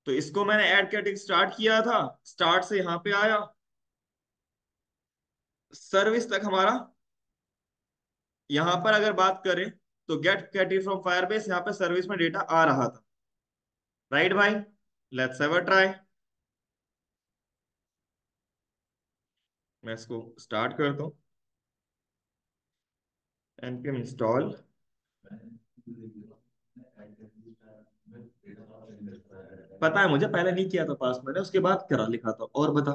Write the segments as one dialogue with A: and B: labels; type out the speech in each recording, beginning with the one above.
A: तो इसको मैंने ऐड कैटेगरी स्टार्ट किया था, स्टार्ट से यहाँ पे आया, सर्विस तक हमारा। यहाँ पर अगर बात करें तो गेट कैटेगरी फ्रॉम फायरबेस, यहाँ पे सर्विस में डेटा आ रहा था। राइट भाई, लेट्स हैव अ ट्राई। मैं इसको स्टार्ट करता हूँ, npm इंस्टॉल। पता है मुझे, पहले नहीं किया था पास, मैंने उसके बाद करा लिखा था। और बता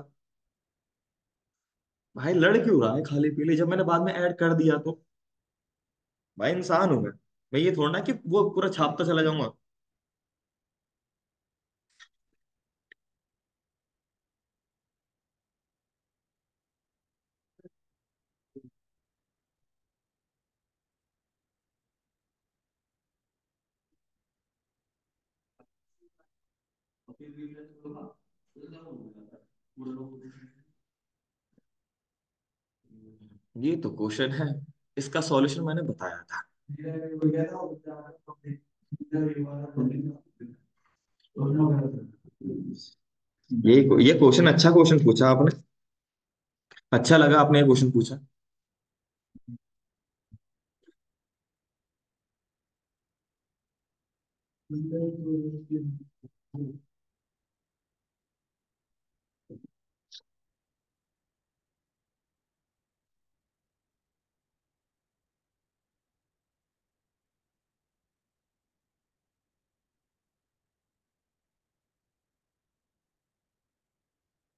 A: भाई, लड़ क्यों रहा है खाली पीले, जब मैंने बाद में ऐड कर दिया तो। भाई इंसान हूं मैं ये थोड़ा ना कि वो पूरा छापता चला जाऊंगा। ये तो क्वेश्चन है, इसका सॉल्यूशन मैंने बताया था। ये क्वेश्चन, अच्छा क्वेश्चन पूछा आपने, अच्छा लगा आपने ये क्वेश्चन पूछा।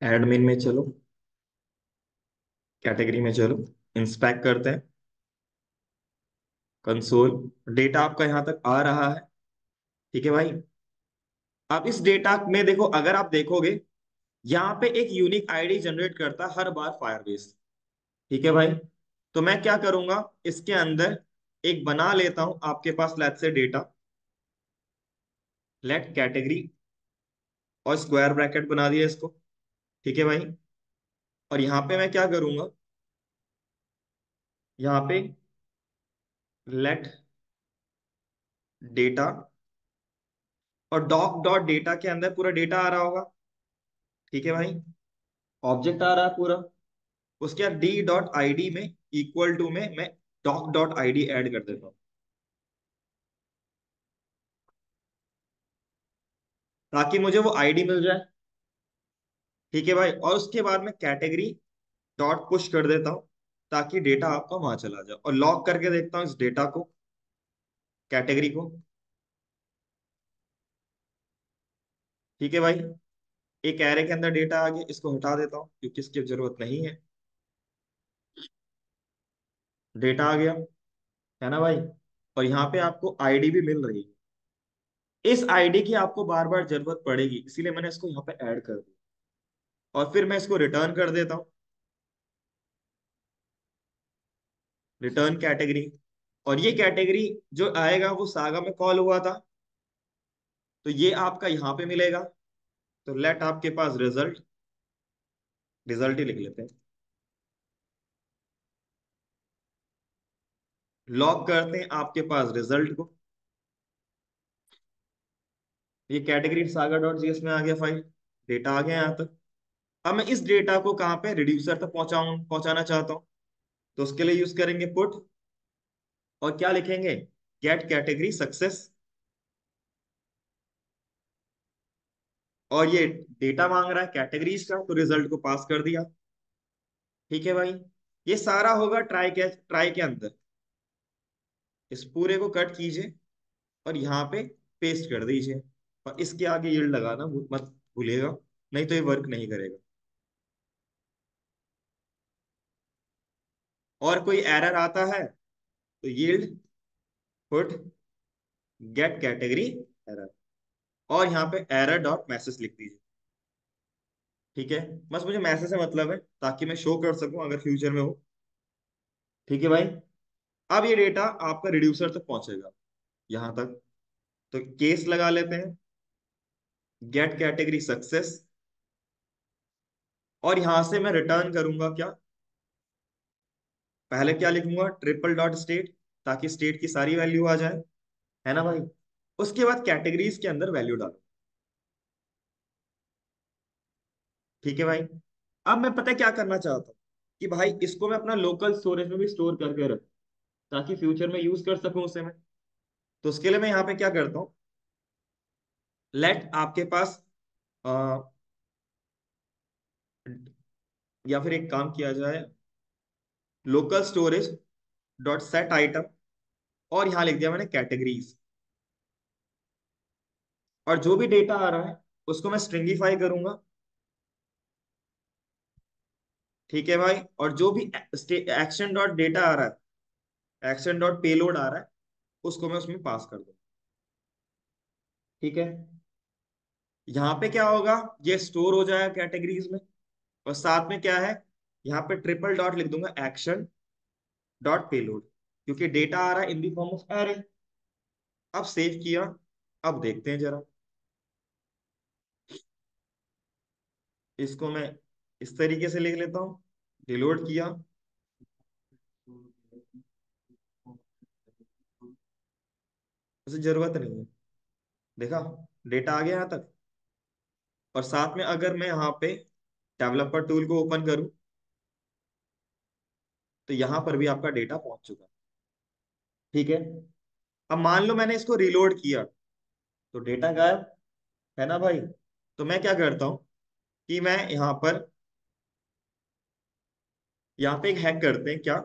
A: एडमिन में चलो, कैटेगरी में चलो, इंस्पेक्ट करते हैं, कंसोल, डेटा आपका यहां तक आ रहा है। ठीक है भाई, अब इस डेटा में देखो, अगर आप देखोगे यहाँ पे एक यूनिक आईडी जनरेट करता है हर बार फायरबेस। ठीक है भाई, तो मैं क्या करूंगा, इसके अंदर एक बना लेता हूं आपके पास लेट से डेटा, लेट कैटेगरी, और स्क्वायर ब्रैकेट बना दिया इसको। ठीक है भाई, और यहाँ पे मैं क्या करूंगा, यहाँ पे लेट डेटा, और डॉक डॉट डेटा के अंदर पूरा डेटा आ रहा होगा। ठीक है भाई, ऑब्जेक्ट आ रहा है पूरा। उसके बाद डी डॉट आई डी में इक्वल टू में मैं doc dot i d add कर देता हूँ, ताकि मुझे वो आईडी मिल जाए। ठीक है भाई, और उसके बाद मैं कैटेगरी डॉट पुश कर देता हूँ, ताकि डेटा आपका वहां चला जाए, और लॉग करके देखता हूँ इस डेटा को, कैटेगरी को। ठीक है भाई, एक एरे के अंदर डेटा आ गया, इसको हटा देता हूँ क्योंकि इसकी जरूरत नहीं है। डेटा आ गया, है ना भाई, और यहाँ पे आपको आईडी भी मिल रही है। इस आईडी की आपको बार बार जरूरत पड़ेगी, इसीलिए मैंने इसको यहाँ पे ऐड कर दिया, और फिर मैं इसको रिटर्न कर देता हूँ, रिटर्न कैटेगरी। और ये कैटेगरी जो आएगा वो सागा में कॉल हुआ था, तो ये आपका यहाँ पे मिलेगा। तो लेट आपके पास रिजल्ट, रिजल्ट ही लिख लेते हैं, लॉग करते हैं आपके पास रिजल्ट को। ये कैटेगरी सागा डॉट जीएस में आ गया फाइल, डेटा आ गया यहाँ तक। अब मैं इस डेटा को कहाँ पे रिड्यूसर तक पहुंचाना चाहता हूँ, तो उसके लिए यूज करेंगे पुट, और क्या लिखेंगे, गेट कैटेगरी सक्सेस। और ये डेटा मांग रहा है कैटेगरीज का, तो रिजल्ट को पास कर दिया। ठीक है भाई, ये सारा होगा ट्राई के अंदर। इस पूरे को कट कीजिए और यहाँ पे पेस्ट कर दीजिए, और इसके आगे यील्ड लगाना मत भूलिएगा, नहीं तो ये वर्क नहीं करेगा। और कोई एरर आता है तो yield put get category error, और यहाँ पे एरर डॉट मैसेज लिख दीजिए। ठीक है, बस मुझे मैसेज से मतलब है, ताकि मैं शो कर सकूं अगर फ्यूचर में हो। ठीक है भाई, अब ये डेटा आपका रिड्यूसर तक पहुंचेगा, यहां तक। तो केस लगा लेते हैं, गेट कैटेगरी सक्सेस, और यहां से मैं रिटर्न करूंगा क्या, पहले क्या लिखूंगा, ट्रिपल डॉट स्टेट, ताकि स्टेट की सारी वैल्यू आ जाए, है ना भाई। उसके बाद कैटेगरीज के अंदर वैल्यू डालो। ठीक है भाई। अब मैं पता है क्या करना चाहता हूँ, कि भाई इसको मैं अपना लोकल स्टोरेज में भी स्टोर करके रख, ताकि फ्यूचर में यूज कर सकूं उसे मैं। तो उसके लिए मैं यहाँ पे क्या करता हूँ, लेट आपके पास अ, या फिर एक काम किया जाए, local storage dot set item, और यहाँ लिख दिया मैंने कैटेगरीज। और जो भी डेटा आ रहा है उसको मैं स्ट्रिंगिफाई करूंगा। ठीक है भाई। और जो भी एक्शन डॉट डेटा आ रहा है, एक्शन डॉट पेलोड आ रहा है, उसको मैं उसमें पास कर दूंगा। ठीक है। यहाँ पे क्या होगा, ये स्टोर हो जाएगा कैटेगरीज में। और साथ में क्या है, यहाँ पे ट्रिपल डॉट लिख दूंगा एक्शन डॉट पेलोड, क्योंकि डेटा आ रहा है इन दी फॉर्म ऑफ एरे। अब सेव किया। अब देखते हैं जरा, इसको मैं इस तरीके से लिख लेता हूँ, रिलोड किया। उसे जरूरत नहीं है। देखा, डेटा आ गया यहाँ तक। और साथ में अगर मैं यहाँ पे डेवलपर टूल को ओपन करूँ, तो यहाँ पर भी आपका डेटा पहुंच चुका है। ठीक है। अब मान लो मैंने इसको रिलोड किया, तो डेटा गायब, है ना भाई। तो मैं क्या करता हूँ, कि मैं यहाँ पे एक हैक करते हैं क्या,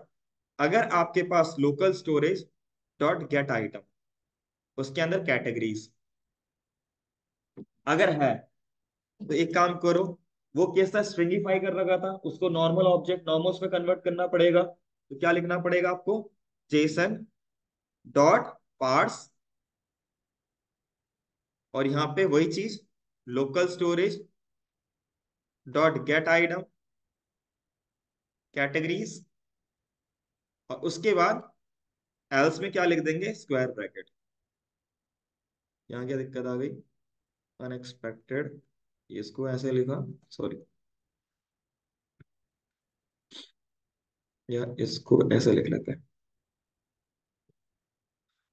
A: अगर आपके पास local storage dot get item, उसके अंदर कैटेगरीज अगर है, तो एक काम करो, वो कैसा स्ट्रिंगिफाई कर रखा था, उसको नॉर्मल ऑब्जेक्ट नॉर्मल्स में कन्वर्ट करना पड़ेगा। तो क्या लिखना पड़ेगा आपको, जेसन डॉट पार्स, और यहाँ पे वही चीज, local storage dot get item categories, और उसके बाद एल्स में क्या लिख देंगे, स्क्वायर ब्रैकेट। यहाँ क्या दिक्कत आ गई, अनएक्सपेक्टेड, इसको ऐसे लिखा, सॉरी, या इसको ऐसे लिख लेते हैं।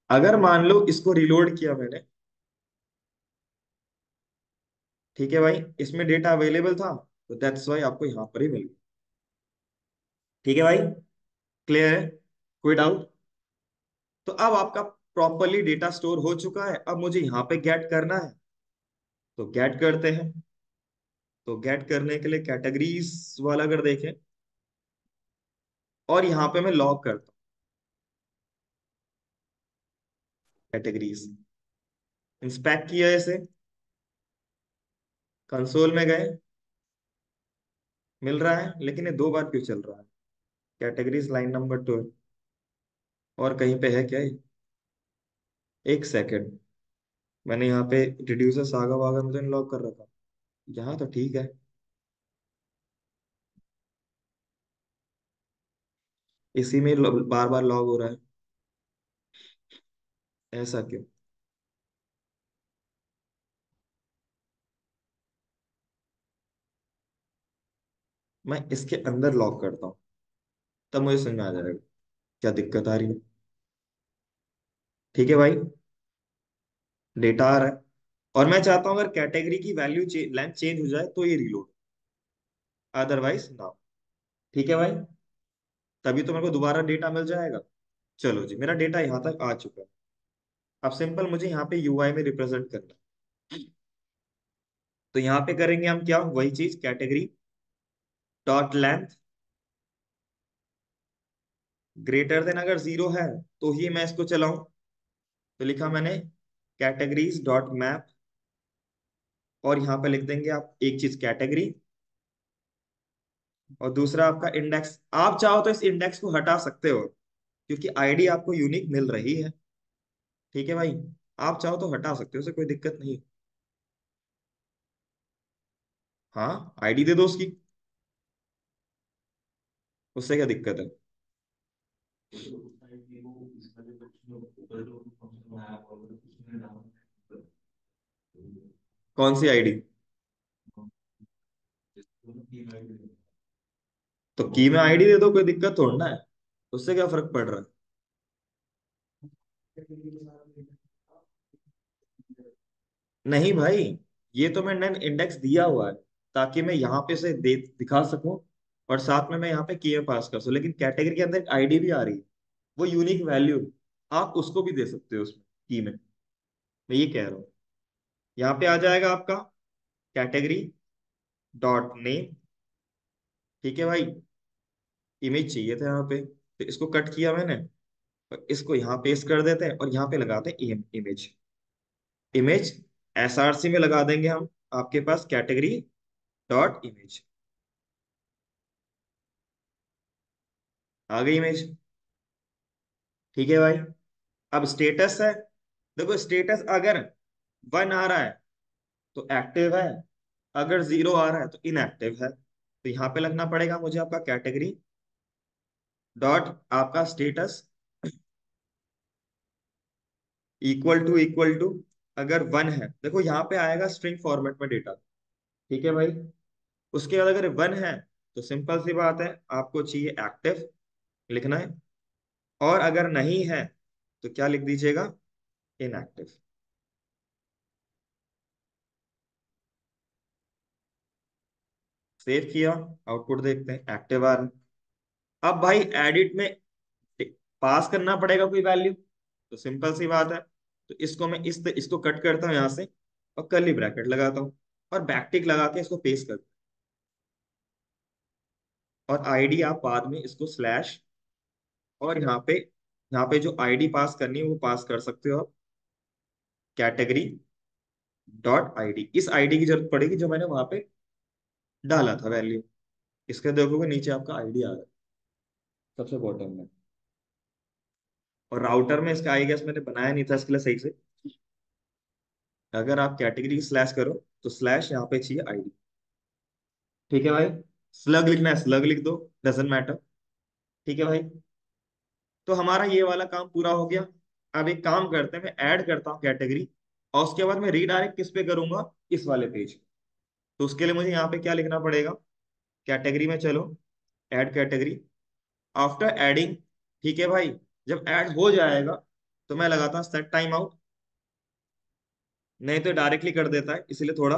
A: अगर मान लो इसको रिलोड किया मैंने, ठीक है भाई, इसमें डेटा अवेलेबल था, तो दैट्स वाई आपको यहां पर ही मिल गया। ठीक है भाई, क्लियर है, कोई डाउट। तो अब आपका प्रॉपरली डेटा स्टोर हो चुका है, अब मुझे यहाँ पे गेट करना है, तो गेट करते हैं। तो गेट करने के लिए कैटेगरीज वाला अगर देखें, और यहाँ पे मैं लॉग करता हूँ कैटेगरीज, इंस्पेक्ट किया इसे, कंसोल में गए, मिल रहा है, लेकिन ये दो बार क्यों चल रहा है, कैटेगरीज लाइन नंबर 2, और कहीं पे है क्या ये? एक सेकेंड, मैंने यहाँ पे रिड्यूसर सागा वागा में तो लॉग कर रखा, यहाँ तो ठीक है, इसी में बार बार लॉग हो रहा है, ऐसा क्यों? मैं इसके अंदर लॉग करता हूँ, तब मुझे समझ में आ जाएगा क्या दिक्कत आ रही है। ठीक है भाई, डेटा आ रहा है, और मैं चाहता हूँ अगर कैटेगरी की वैल्यू लेंथ चेंज हो जाए तो ये रिलोड, अदरवाइज ना। ठीक है भाई, तभी तो मेरे को दोबारा डेटा मिल जाएगा। चलो जी, मेरा डेटा यहाँ तक आ चुका है। अब सिंपल मुझे यहाँ पे यूआई में रिप्रेजेंट करना है। तो यहाँ पे करेंगे हम क्या, वही चीज, category dot length greater than अगर 0 है, तो ही मैं इसको चलाऊं। तो लिखा मैंने कैटेगरीज डॉट मैप, और यहाँ पे लिख देंगे आप एक चीज कैटेगरी, और दूसरा आपका इंडेक्स। आप चाहो तो इस इंडेक्स को हटा सकते हो, क्योंकि आईडी आपको यूनिक मिल रही है। ठीक है भाई, आप चाहो तो हटा सकते हो, उसे कोई दिक्कत नहीं है। हाँ, आईडी दे दो उसकी, उससे क्या दिक्कत है। कौन सी आईडी? तो की में आईडी दे दो, कोई दिक्कत थोड़ा ना है, उससे क्या फर्क पड़ रहा है। नहीं भाई, ये तो मैंने इंडेक्स दिया हुआ है। ताकि मैं यहाँ पे से दिखा सकूं, और साथ में मैं यहाँ पे की में पास कर सकूं। लेकिन कैटेगरी के अंदर एक आईडी भी आ रही है, वो यूनिक वैल्यू, आप उसको भी दे सकते हो उसमें की में। मैं ये कह रहा हूँ, यहाँ पे आ जाएगा आपका कैटेगरी डॉट नेम। ठीक है भाई, इमेज चाहिए था यहाँ पे, तो इसको कट किया मैंने, और इसको यहाँ पेस्ट कर देते हैं और यहाँ पे लगाते हैं इमेज। इमेज एसआरसी में लगा देंगे हम, आपके पास कैटेगरी डॉट इमेज। आ गई इमेज। ठीक है भाई। अब स्टेटस है, देखो स्टेटस अगर 1 आ रहा है तो एक्टिव है, अगर 0 आ रहा है तो इनएक्टिव है। तो यहाँ पे लगना पड़ेगा मुझे आपका कैटेगरी डॉट आपका स्टेटस इक्वल टू अगर 1 है, देखो यहाँ पे आएगा स्ट्रिंग फॉर्मेट में डेटा। ठीक है भाई। उसके बाद अगर 1 है तो सिंपल सी बात है, आपको चाहिए एक्टिव लिखना है, और अगर नहीं है तो क्या लिख दीजिएगा, इनएक्टिव। सेव किया, आउटपुट देखते हैं, एक्टिव आ रहा है। अब भाई एडिट में पास करना पड़ेगा कोई वैल्यू, तो सिंपल सी बात है, तो इसको मैं इसको कट करता हूँ यहाँ से, और कर्ली ब्रैकेट लगाता हूँ, और बैकटिक लगा के इसको पेस्ट कर, और आईडी आप बाद में इसको स्लैश, और यहाँ पे जो आईडी पास करनी है वो पास कर सकते हो आप, कैटेगरी डॉट आईडी। इस आईडी की जरूरत पड़ेगी जो मैंने वहां पे डाला था वैल्यू। इसके देखोगे नीचे आपका आईडी आ रहा है सबसे बॉटम में, और राउटर में इसका आई गेस मैंने बनाया नहीं था इसके लिए सही से। अगर आप कैटेगरी स्लैश करो तो स्लैश यहाँ पे चाहिए आईडी। ठीक है भाई। स्लग लिखना है स्लग लिख दो, डजेंट मैटर। ठीक है भाई। तो हमारा ये वाला काम पूरा हो गया। अब एक काम करते हैं, मैं ऐड करता हूँ कैटेगरी, और उसके बाद मैं रीडायरेक्ट किस पे करूंगा, इस वाले पेज। तो उसके लिए मुझे यहाँ पे क्या लिखना पड़ेगा, कैटेगरी में चलो, ऐड कैटेगरी, आफ्टर एडिंग। ठीक है भाई। जब ऐड हो जाएगा तो मैं लगाता हूँ सेट टाइम आउट, नहीं तो डायरेक्टली कर देता है, इसलिए थोड़ा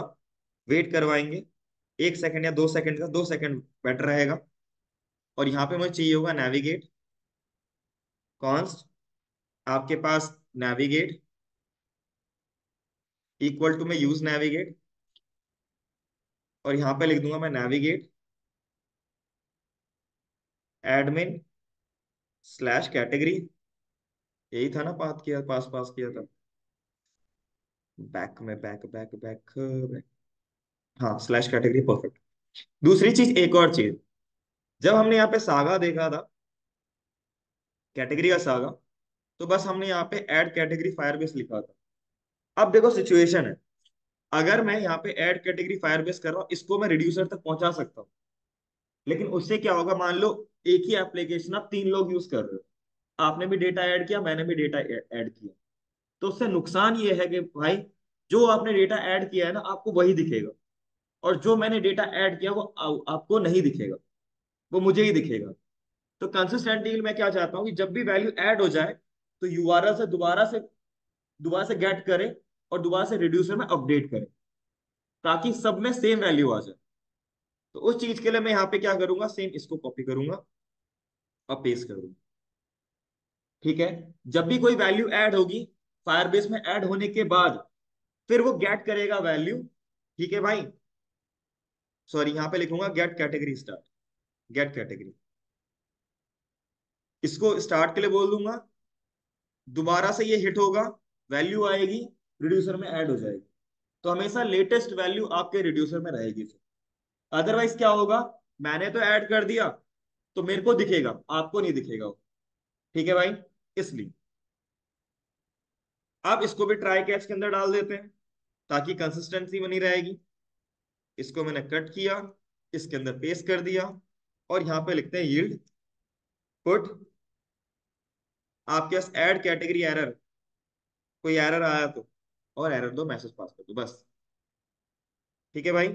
A: वेट करवाएंगे, 1 सेकंड या 2 सेकंड का, 2 सेकंड बेटर रहेगा। और यहाँ पे मुझे चाहिए होगा नेविगेट कॉन्स्ट, आपके पास नेविगेट इक्वल टू, मैं यूज नेविगेट, और यहाँ पे लिख दूंगा मैं नेविगेट एडमिन स्लैश कैटेगरी। यही था ना, पास किया था, बैक में बैक, हाँ स्लैश कैटेगरी, परफेक्ट। दूसरी चीज, एक और चीज, जब हमने यहाँ पे सागा देखा था, कैटेगरी का सागा, तो बस हमने यहाँ पे ऐड कैटेगरी फायरबेस लिखा था। अब देखो सिचुएशन है, अगर मैं यहाँ पे ऐड कैटेगरी फायरबेस कर रहा हूँ, इसको मैं रिड्यूसर तक पहुंचा सकता हूँ, लेकिन उससे क्या होगा, मान लो एक ही एप्लीकेशन आप 3 लोग यूज कर रहे हो, आपने भी डेटा ऐड किया, मैंने भी डेटा ऐड किया, तो उससे नुकसान ये है कि भाई, जो आपने डेटा ऐड किया है ना, आपको वही दिखेगा, और जो मैंने डेटा ऐड किया वो आपको नहीं दिखेगा, वो मुझे ही दिखेगा। तो कंसिस्टेंटली मैं क्या चाहता हूँ कि जब भी वैल्यू ऐड हो जाए तो यूआरएल से दोबारा से गेट करे, और दोबारा से रिड्यूसर में अपडेट करे, ताकि सब में सेम वैल्यू आ जाए। तो उस चीज के लिए मैं यहाँ पे क्या करूंगा, सेम इसको कॉपी करूंगा और पेस्ट करूंगा। ठीक है। जब भी कोई वैल्यू ऐड होगी, फायरबेस में ऐड होने के बाद फिर वो गेट करेगा वैल्यू। ठीक है भाई। सॉरी, यहाँ पे लिखूंगा get category start, get category, इसको स्टार्ट के लिए बोल दूंगा, दोबारा से ये हिट होगा, वैल्यू आएगी, रिड्यूसर में ऐड हो जाएगी। तो हमेशा लेटेस्ट वैल्यू आपके रिड्यूसर में रहेगी फिर। अदरवाइज क्या होगा, मैंने तो ऐड कर दिया तो मेरे को दिखेगा, आपको नहीं दिखेगा वो। ठीक है भाई। इसलिए अब इसको भी ट्राई कैच के अंदर डाल देते हैं, ताकि कंसिस्टेंसी बनी रहेगी। इसको मैंने कट किया, इसके अंदर पेस्ट कर दिया, और यहां पे लिखते हैं यील्ड पुट, आपके पास ऐड कैटेगरी एरर, कोई एरर आया तो, और एरर दो, मैसेज पास कर दो, बस। ठीक है भाई।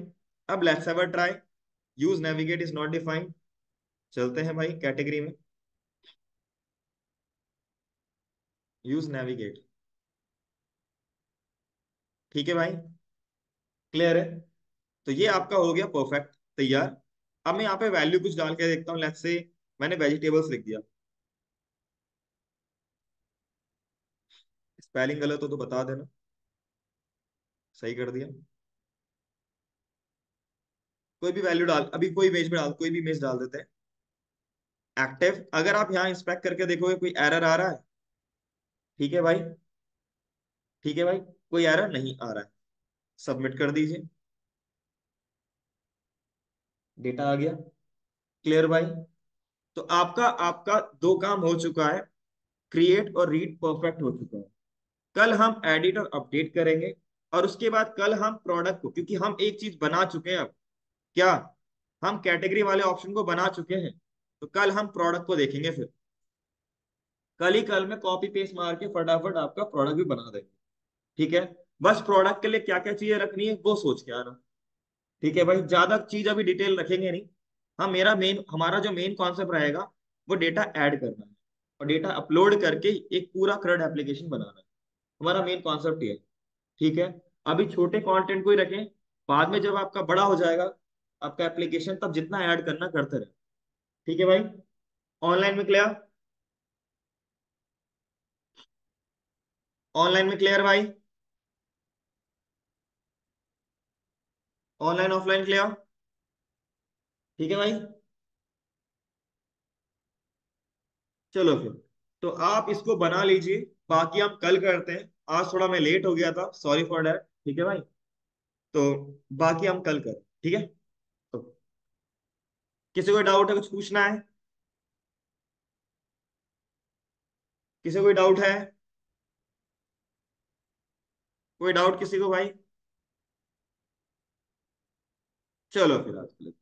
A: अब let's have a try, use navigate is not defined. चलते हैं भाई कैटेगरी में, यूज नेविगेट। ठीक है भाई, क्लियर है। तो ये आपका हो गया परफेक्ट तैयार। अब मैं यहाँ पे वैल्यू कुछ डाल के देखता हूँ। लेट्स से मैंने वेजिटेबल्स लिख दिया। स्पेलिंग गलत हो तो बता देना, सही कर दिया। कोई भी वैल्यू डाल, अभी कोई इमेज में डाल, कोई भी इमेज डाल देते हैं। एक्टिव, अगर आप यहाँ इंस्पेक्ट करके देखोगे कोई एरर आ रहा है? ठीक है भाई, ठीक है भाई, कोई एरर नहीं आ रहा है। सबमिट कर दीजिए, डेटा आ गया। क्लियर भाई? तो आपका आपका दो काम हो चुका है, क्रिएट और रीड परफेक्ट हो चुका है। कल हम एडिट और अपडेट करेंगे, और उसके बाद कल हम प्रोडक्ट को, क्योंकि हम एक चीज बना चुके हैं अब, क्या, हम कैटेगरी वाले ऑप्शन को बना चुके हैं, तो कल हम प्रोडक्ट को देखेंगे। फिर कल ही कल में कॉपी पेस्ट मार के फटाफट आपका प्रोडक्ट भी बना देंगे। ठीक है? बस प्रोडक्ट के लिए क्या क्या चीजें रखनी है वो सोच के आना। ठीक है भाई, ज्यादा चीज अभी डिटेल रखेंगे नहीं। हाँ, हमारा जो मेन कॉन्सेप्ट रहेगा वो डेटा ऐड करना है, और डेटा अपलोड करके एक पूरा क्रड एप्लीकेशन बनाना है। हमारा मेन कॉन्सेप्ट ये है। ठीक है? अभी छोटे कंटेंट को ही रखें, बाद में जब आपका बड़ा हो जाएगा आपका एप्लीकेशन, तब जितना ऐड करना करते रहे। ठीक है भाई? ऑनलाइन में क्लियर? ऑनलाइन में क्लियर भाई? Online offline clear? ठीक है भाई? चलो फिर, तो आप इसको बना लीजिए, बाकी हम कल करते हैं। आज थोड़ा मैं लेट हो गया था, सॉरी फॉर दैट। ठीक है भाई? तो बाकी हम कल करें। ठीक है? तो किसी को डाउट है, कुछ पूछना है? किसी को कोई डाउट है? कोई डाउट किसी को भाई? चलो फिर आज के लिए।